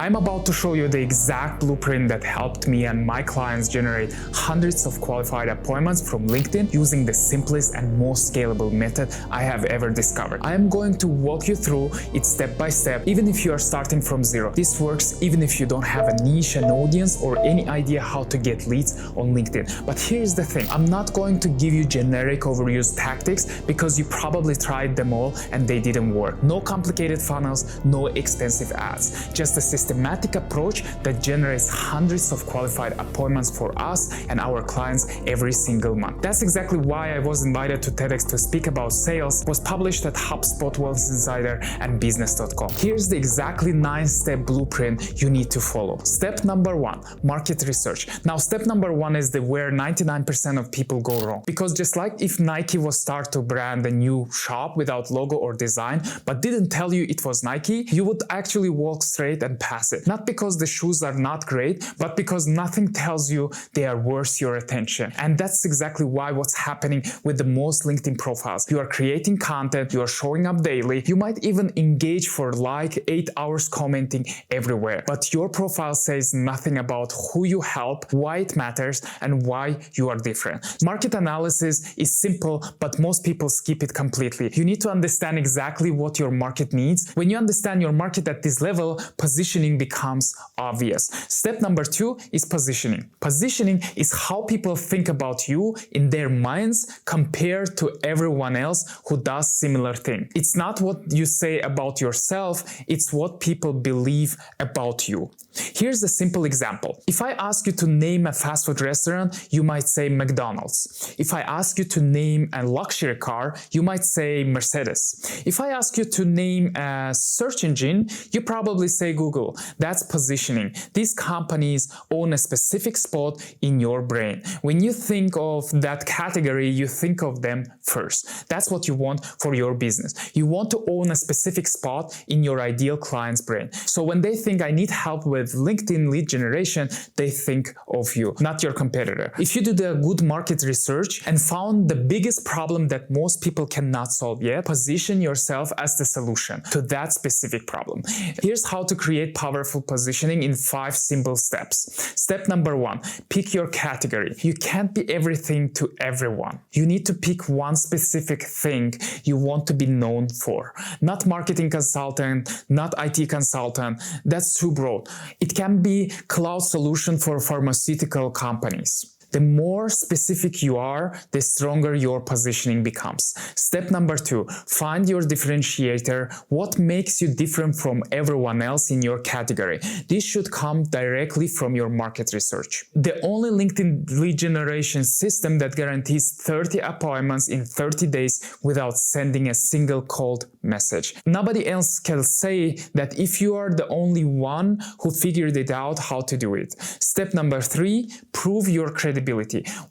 I'm about to show you the exact blueprint that helped me and my clients generate hundreds of qualified appointments from LinkedIn using the simplest and most scalable method I have ever discovered. I am going to walk you through it step by step, even if you are starting from zero. This works even if you don't have a niche, an audience, or any idea how to get leads on LinkedIn. But here's the thing, I'm not going to give you generic overused tactics because you probably tried them all and they didn't work. No complicated funnels, no expensive ads, just a systematic approach that generates hundreds of qualified appointments for us and our clients every single month. That's exactly why I was invited to TEDx to speak about sales. It was published at HubSpot, Wellness Insider, and Business.com. Here's the exactly 9-step blueprint you need to follow. Step number 1, market research. Now, step number 1 is where 99% of people go wrong. Because just like if Nike was start to brand a new shop without logo or design, but didn't tell you it was Nike, you would actually walk straight and pass it. Not because the shoes are not great, but because nothing tells you they are worth your attention. And that's exactly what's happening with the most LinkedIn profiles. You are creating content, you are showing up daily, you might even engage for 8 hours commenting everywhere. But your profile says nothing about who you help, why it matters, and why you are different. Market analysis is simple, but most people skip it completely. You need to understand exactly what your market needs. When you understand your market at this level, positioning becomes obvious. Step number 2 is positioning. Positioning is how people think about you in their minds compared to everyone else who does similar thing. It's not what you say about yourself, it's what people believe about you. Here's a simple example. If I ask you to name a fast food restaurant, you might say McDonald's. If I ask you to name a luxury car, you might say Mercedes. If I ask you to name a search engine, you probably say Google. That's positioning. These companies own a specific spot in your brain. When you think of that category, you think of them first. That's what you want for your business. You want to own a specific spot in your ideal client's brain. So when they think I need help with LinkedIn lead generation, they think of you, not your competitor. If you do the good market research and found the biggest problem that most people cannot solve yet, position yourself as the solution to that specific problem. Here's how to create powerful positioning in 5 simple steps. Step number 1, pick your category. You can't be everything to everyone. You need to pick one specific thing you want to be known for. Not marketing consultant, not IT consultant. That's too broad. It can be cloud solution for pharmaceutical companies. The more specific you are, the stronger your positioning becomes. Step number 2, find your differentiator. What makes you different from everyone else in your category? This should come directly from your market research. The only LinkedIn lead generation system that guarantees 30 appointments in 30 days without sending a single cold message. Nobody else can say that if you are the only one who figured it out how to do it. Step number 3, prove your credibility.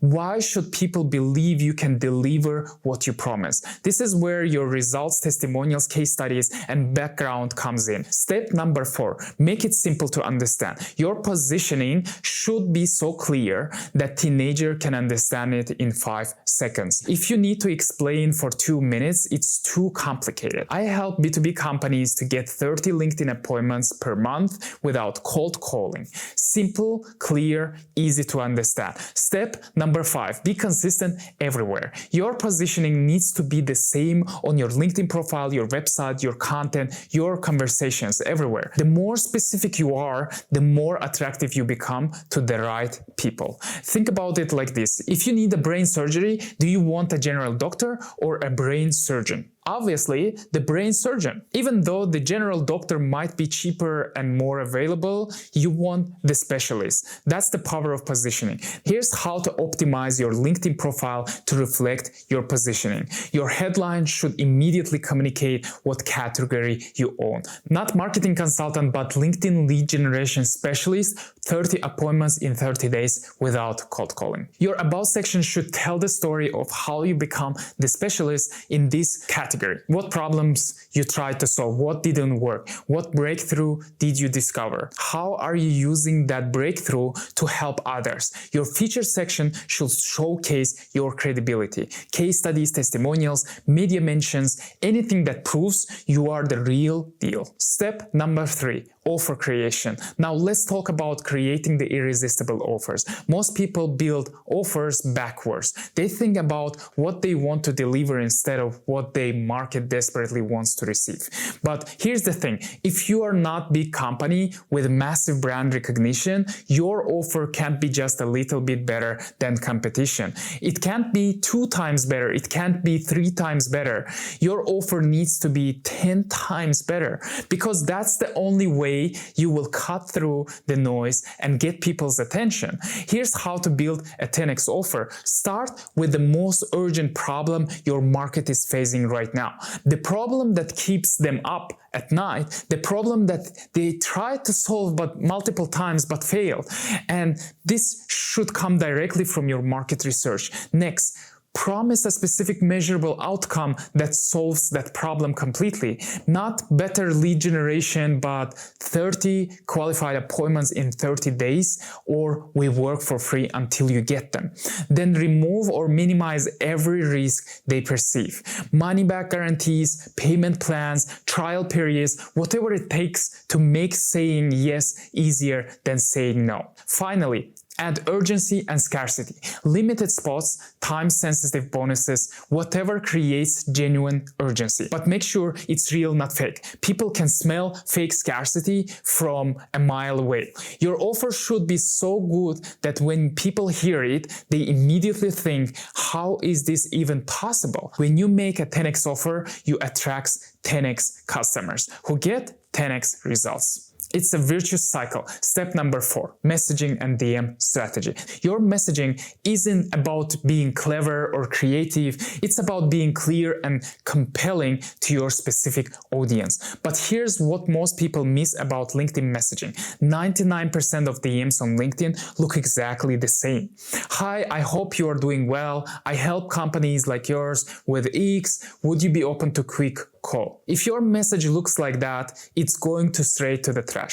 Why should people believe you can deliver what you promise? This is where your results, testimonials, case studies, and background comes in. Step number 4, make it simple to understand. Your positioning should be so clear that teenager can understand it in 5 seconds. If you need to explain for 2 minutes, it's too complicated. I help B2B companies to get 30 LinkedIn appointments per month without cold calling. Simple, clear, easy to understand. Step number 5, be consistent everywhere. Your positioning needs to be the same on your LinkedIn profile, your website, your content, your conversations, everywhere. The more specific you are, the more attractive you become to the right people. Think about it like this. If you need a brain surgery, do you want a general doctor or a brain surgeon? Obviously, the brain surgeon. Even though the general doctor might be cheaper and more available, you want the specialist. That's the power of positioning. Here's how to optimize your LinkedIn profile to reflect your positioning. Your headline should immediately communicate what category you own. Not marketing consultant, but LinkedIn lead generation specialist, 30 appointments in 30 days without cold calling. Your About section should tell the story of how you become the specialist in this category. What problems you tried to solve, what didn't work, what breakthrough did you discover, how are you using that breakthrough to help others. Your feature section should showcase your credibility. Case studies, testimonials, media mentions, anything that proves you are the real deal. Step number 3, offer creation. Now let's talk about creating the irresistible offers. Most people build offers backwards. They think about what they want to deliver instead of what the market desperately wants to receive. But here's the thing, if you are not a big company with massive brand recognition, your offer can't be just a little bit better than competition. It can't be 2 times better, it can't be 3 times better. Your offer needs to be 10 times better, because that's the only way you will cut through the noise and get people's attention. Here's how to build a 10x offer. Start with the most urgent problem your market is facing right now. The problem that keeps them up at night, the problem that they tried to solve but multiple times but failed. And this should come directly from your market research. Next, promise a specific measurable outcome that solves that problem completely. Not better lead generation, but 30 qualified appointments in 30 days, or we work for free until you get them. Then remove or minimize every risk they perceive. Money back guarantees, payment plans, trial periods, whatever it takes to make saying yes easier than saying no. Finally, add urgency and scarcity. Limited spots, time-sensitive bonuses, whatever creates genuine urgency. But make sure it's real, not fake. People can smell fake scarcity from a mile away. Your offer should be so good that when people hear it, they immediately think, how is this even possible? When you make a 10x offer, you attract 10x customers who get 10x results. It's a virtuous cycle. Step number 4, messaging and DM strategy. Your messaging isn't about being clever or creative. It's about being clear and compelling to your specific audience. But here's what most people miss about LinkedIn messaging. 99% of DMs on LinkedIn look exactly the same. Hi, I hope you are doing well. I help companies like yours with X. Would you be open to quick call? If your message looks like that, it's going to straight to the trash.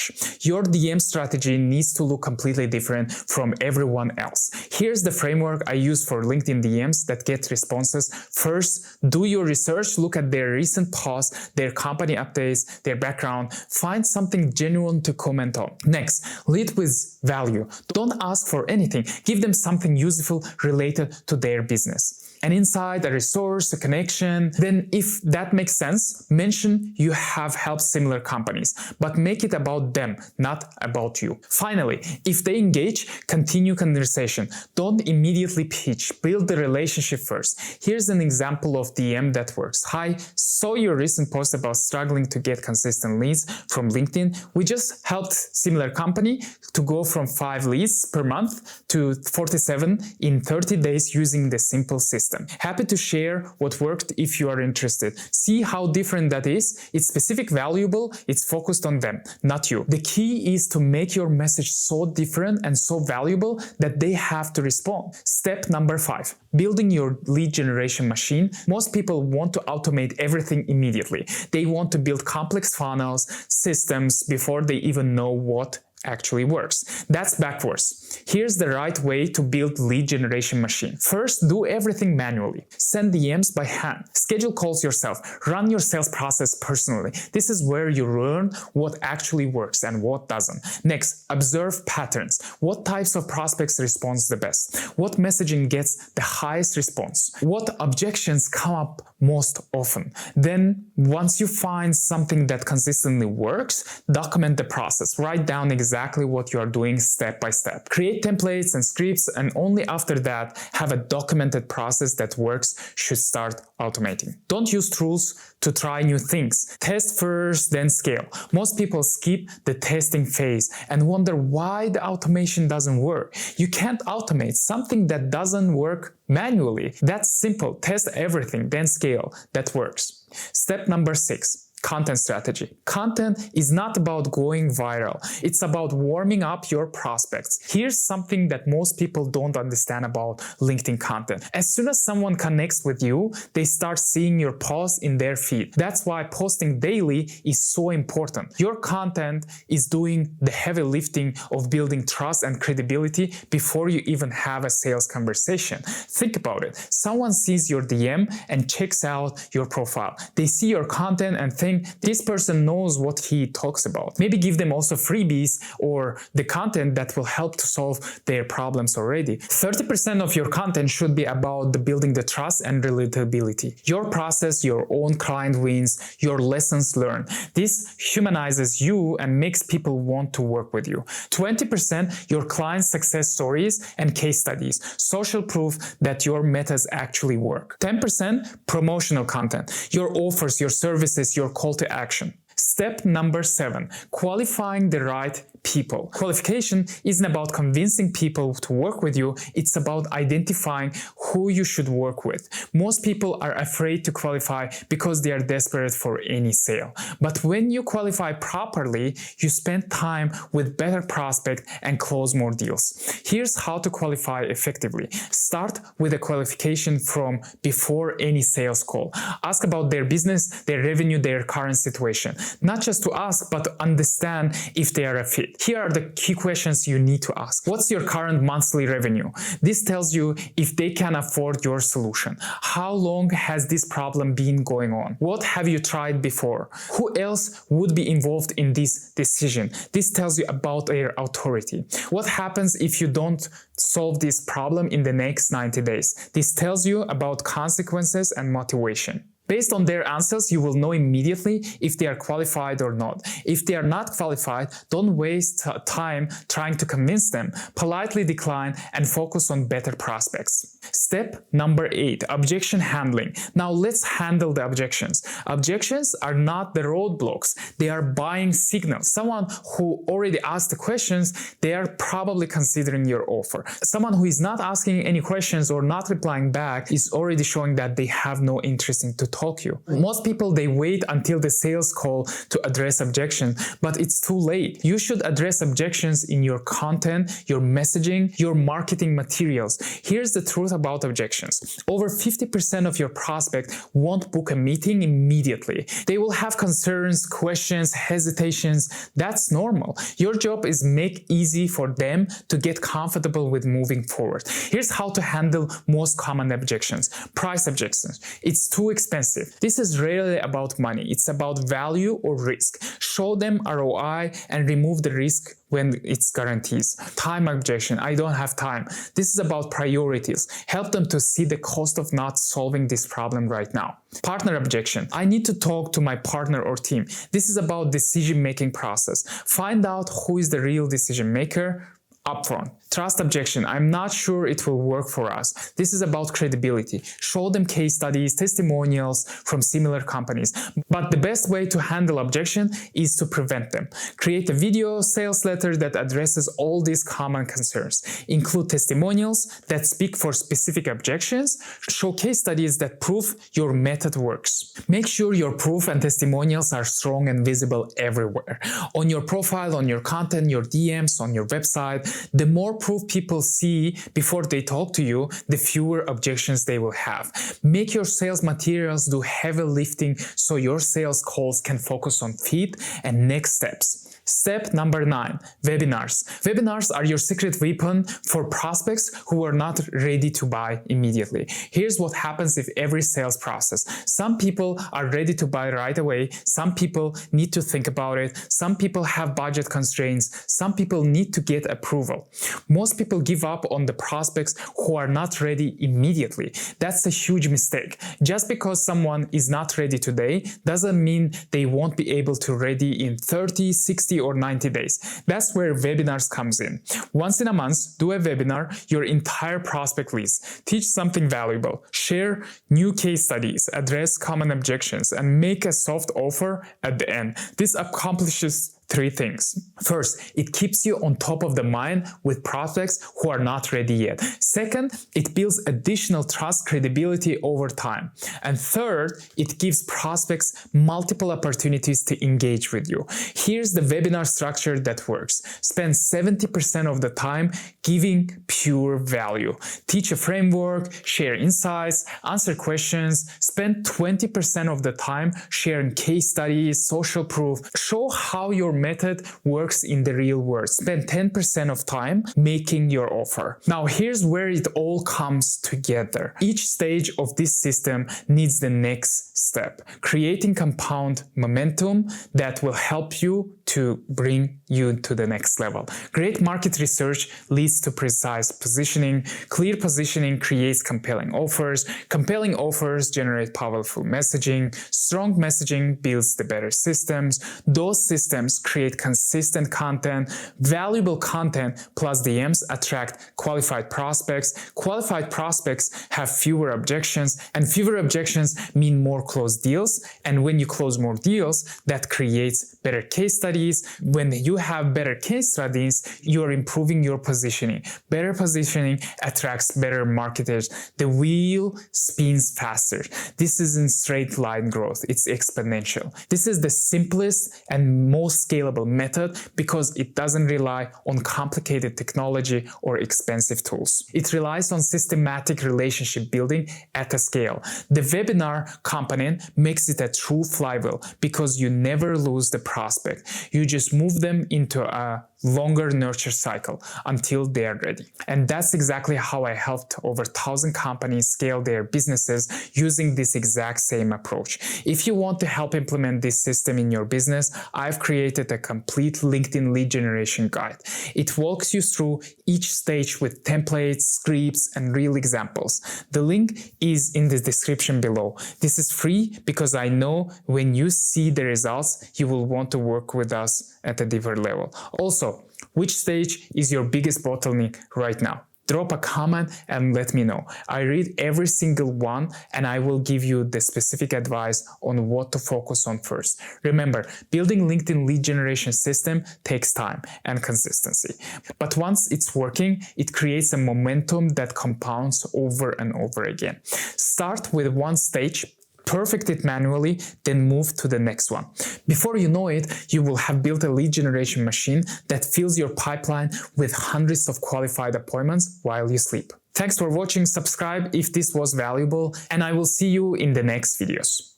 Your DM strategy needs to look completely different from everyone else. Here's the framework I use for LinkedIn DMs that get responses. First, do your research, look at their recent posts, their company updates, their background, find something genuine to comment on. Next, lead with value. Don't ask for anything. Give them something useful related to their business. An insight, a resource, a connection. Then if that makes sense, mention you have helped similar companies, but make it about them, not about you. Finally, if they engage, continue conversation. Don't immediately pitch. Build the relationship first. Here's an example of DM that works. Hi, saw your recent post about struggling to get consistent leads from LinkedIn. We just helped similar company to go from 5 leads per month to 47 in 30 days using the simple system. Happy to share what worked if you are interested. See how different that is? It's specific, valuable, it's focused on them, not you. The key is to make your message so different and so valuable that they have to respond. Step number 5, building your lead generation machine. Most people want to automate everything immediately. They want to build complex funnels, systems before they even know what actually works. That's backwards. Here's the right way to build lead generation machine. First, do everything manually. Send DMs by hand. Schedule calls yourself. Run your sales process personally. This is where you learn what actually works and what doesn't. Next, observe patterns. What types of prospects respond the best? What messaging gets the highest response? What objections come up most often? Then, once you find something that consistently works, document the process. Write down exactly what you are doing step by step. Create templates and scripts, and only after that, have a documented process that works should start automating. Don't use tools to try new things. Test first, then scale. Most people skip the testing phase and wonder why the automation doesn't work. You can't automate something that doesn't work manually. That's simple. Test everything, then scale. That works. Step number 6. Content strategy. Content is not about going viral. It's about warming up your prospects. Here's something that most people don't understand about LinkedIn content. As soon as someone connects with you, they start seeing your posts in their feed. That's why posting daily is so important. Your content is doing the heavy lifting of building trust and credibility before you even have a sales conversation. Think about it. Someone sees your DM and checks out your profile. They see your content and think, think this person knows what he talks about. Maybe give them also freebies or the content that will help to solve their problems already. 30% of your content should be about the building the trust and relatability. Your process, your own client wins, your lessons learned. This humanizes you and makes people want to work with you. 20% your client success stories and case studies, social proof that your methods actually work. 10% promotional content, your offers, your services, your call to action. Step number 7, qualifying the right people. Qualification isn't about convincing people to work with you, it's about identifying who you should work with. Most people are afraid to qualify because they are desperate for any sale. But when you qualify properly, you spend time with better prospects and close more deals. Here's how to qualify effectively. Start with a qualification from before any sales call. Ask about their business, their revenue, their current situation. Not just to ask, but to understand if they are a fit. Here are the key questions you need to ask. What's your current monthly revenue? This tells you if they can afford your solution. How long has this problem been going on? What have you tried before? Who else would be involved in this decision? This tells you about their authority. What happens if you don't solve this problem in the next 90 days? This tells you about consequences and motivation. Based on their answers, you will know immediately if they are qualified or not. If they are not qualified, don't waste time trying to convince them. Politely decline and focus on better prospects. Step number 8, objection handling. Now let's handle the objections. Objections are not the roadblocks. They are buying signals. Someone who already asked the questions, they are probably considering your offer. Someone who is not asking any questions or not replying back is already showing that they have no interest in to talk you. Most people, they wait until the sales call to address objections, but it's too late. You should address objections in your content, your messaging, your marketing materials. Here's the truth about objections. Over 50% of your prospects won't book a meeting immediately. They will have concerns, questions, hesitations. That's normal. Your job is make easy for them to get comfortable with moving forward. Here's how to handle most common objections. Price objections. It's too expensive. This is rarely about money. It's about value or risk. Show them ROI and remove the risk when it's guarantees. Time objection. I don't have time. This is about priorities. Help them to see the cost of not solving this problem right now. Partner objection. I need to talk to my partner or team. This is about decision-making process. Find out who is the real decision maker upfront. Trust objection. I'm not sure it will work for us. This is about credibility. Show them case studies, testimonials from similar companies. But the best way to handle objection is to prevent them. Create a video sales letter that addresses all these common concerns. Include testimonials that speak for specific objections. Show case studies that prove your method works. Make sure your proof and testimonials are strong and visible everywhere. On your profile, on your content, your DMs, on your website. The more proof people see before they talk to you, the fewer objections they will have. Make your sales materials do heavy lifting so your sales calls can focus on fit and next steps. Step number 9, webinars. Webinars are your secret weapon for prospects who are not ready to buy immediately. Here's what happens with every sales process. Some people are ready to buy right away. Some people need to think about it. Some people have budget constraints. Some people need to get approval. Most people give up on the prospects who are not ready immediately. That's a huge mistake. Just because someone is not ready today doesn't mean they won't be able to ready in 30, 60, or 90 days. That's where webinars comes in. Once in a month, do a webinar, your entire prospect list. Teach something valuable. Share new case studies, address common objections, and make a soft offer at the end. This accomplishes 3 things. First, it keeps you on top of the mind with prospects who are not ready yet. Second, it builds additional trust, credibility over time. And third, it gives prospects multiple opportunities to engage with you. Here's the webinar structure that works. Spend 70% of the time giving pure value. Teach a framework, share insights, answer questions. Spend 20% of the time sharing case studies, social proof. Show how your method works in the real world. Spend 10% of time making your offer. Now here's where it all comes together. Each stage of this system needs the next step, creating compound momentum that will help you to bring you to the next level. Great market research leads to precise positioning. Clear positioning creates compelling offers. Compelling offers generate powerful messaging. Strong messaging builds the better systems. Those systems create consistent content. Valuable content plus DMs attract qualified prospects. Qualified prospects have fewer objections, and fewer objections mean more closed deals. And when you close more deals, that creates better case studies. When you have better case studies, you are improving your positioning. Better positioning attracts better marketers. The wheel spins faster. This isn't straight line growth, it's exponential. This is the simplest and most scalable method because it doesn't rely on complicated technology or expensive tools. It relies on systematic relationship building at a scale. The webinar component makes it a true flywheel because you never lose the prospect. You just move them into a longer nurture cycle until they are ready. And that's exactly how I helped over 1,000 companies scale their businesses using this exact same approach. If you want to help implement this system in your business, I've created a complete LinkedIn lead generation guide. It walks you through each stage with templates, scripts, and real examples. The link is in the description below. This is free because I know when you see the results, you will want to work with us at a deeper level. Also, which stage is your biggest bottleneck right now? Drop a comment and let me know. I read every single one and I will give you the specific advice on what to focus on first. Remember, building LinkedIn lead generation system takes time and consistency. But once it's working, it creates a momentum that compounds over and over again. Start with one stage, perfect it manually, then move to the next one. Before you know it, you will have built a lead generation machine that fills your pipeline with hundreds of qualified appointments while you sleep. Thanks for watching, subscribe if this was valuable, and I will see you in the next videos.